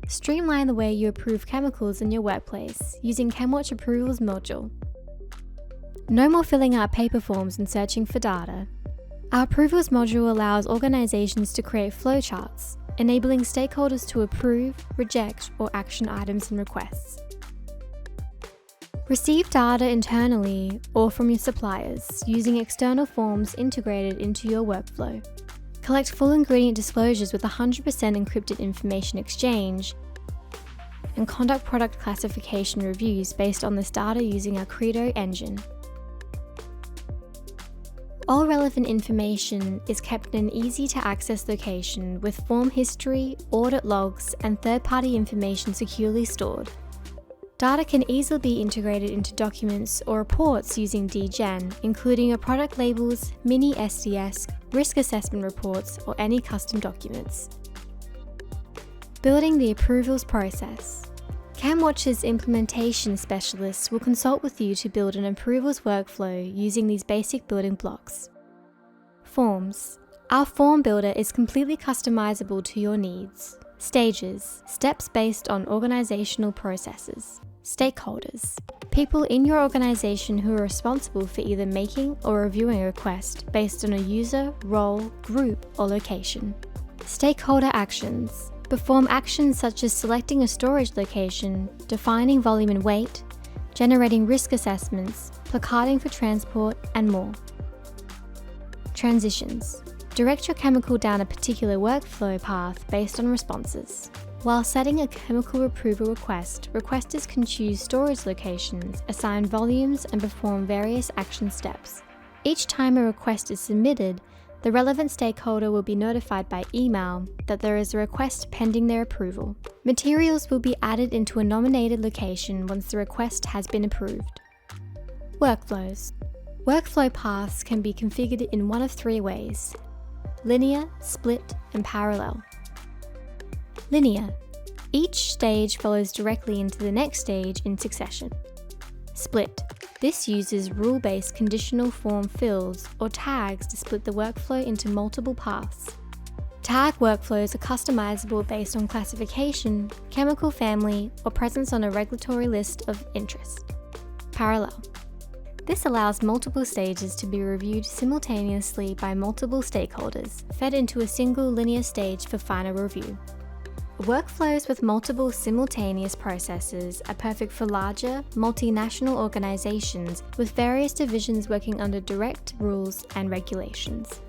Streamline the way you approve chemicals in your workplace using Chemwatch Approvals module. No more filling out paper forms and searching for data. Our Approvals module allows organizations to create flowcharts, enabling stakeholders to approve, reject, or action items and requests. Receive data internally or from your suppliers using external forms integrated into your workflow. Collect full ingredient disclosures with 100% encrypted information exchange, and conduct product classification reviews based on this data using our Credo engine. All relevant information is kept in an easy-to-access location with form history, audit logs, and third-party information securely stored. Data can easily be integrated into documents or reports using DGen, including your product labels, mini SDS, risk assessment reports, or any custom documents. Building the approvals process. Chemwatch's implementation specialists will consult with you to build an approvals workflow using these basic building blocks. Forms. Our form builder is completely customizable to your needs. Stages. Steps based on organizational processes. Stakeholders. People in your organization who are responsible for either making or reviewing a request based on a user, role, group, or location. Stakeholder actions. Perform actions such as selecting a storage location, defining volume and weight, generating risk assessments, placarding for transport, and more. Transitions. Direct your chemical down a particular workflow path based on responses. While setting a chemical approval request, requesters can choose storage locations, assign volumes, and perform various action steps. Each time a request is submitted, the relevant stakeholder will be notified by email that there is a request pending their approval. Materials will be added into a nominated location once the request has been approved. Workflows. Workflow paths can be configured in one of three ways: linear, split, and parallel. Linear. Each stage follows directly into the next stage in succession. Split. This uses rule-based conditional form fields or tags to split the workflow into multiple paths. Tag workflows are customizable based on classification, chemical family, or presence on a regulatory list of interest. Parallel. This allows multiple stages to be reviewed simultaneously by multiple stakeholders, fed into a single linear stage for final review. Workflows with multiple simultaneous processes are perfect for larger, multinational organizations with various divisions working under direct rules and regulations.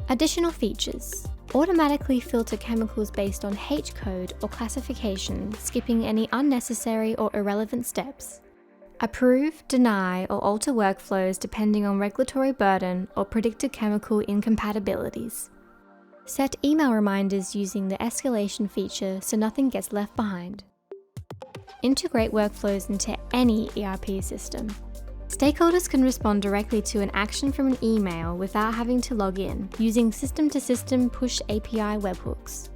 Additional features. Automatically filter chemicals based on H code or classification, skipping any unnecessary or irrelevant steps. Approve, deny, or alter workflows depending on regulatory burden or predicted chemical incompatibilities. Set email reminders using the escalation feature so nothing gets left behind. Integrate workflows into any ERP system. Stakeholders can respond directly to an action from an email without having to log in, using system-to-system push API webhooks.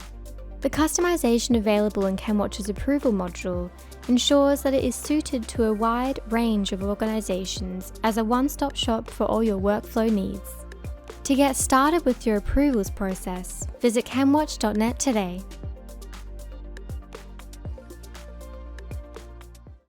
The customization available in Chemwatch's approval module ensures that it is suited to a wide range of organizations as a one-stop shop for all your workflow needs. To get started with your approvals process, visit chemwatch.net today.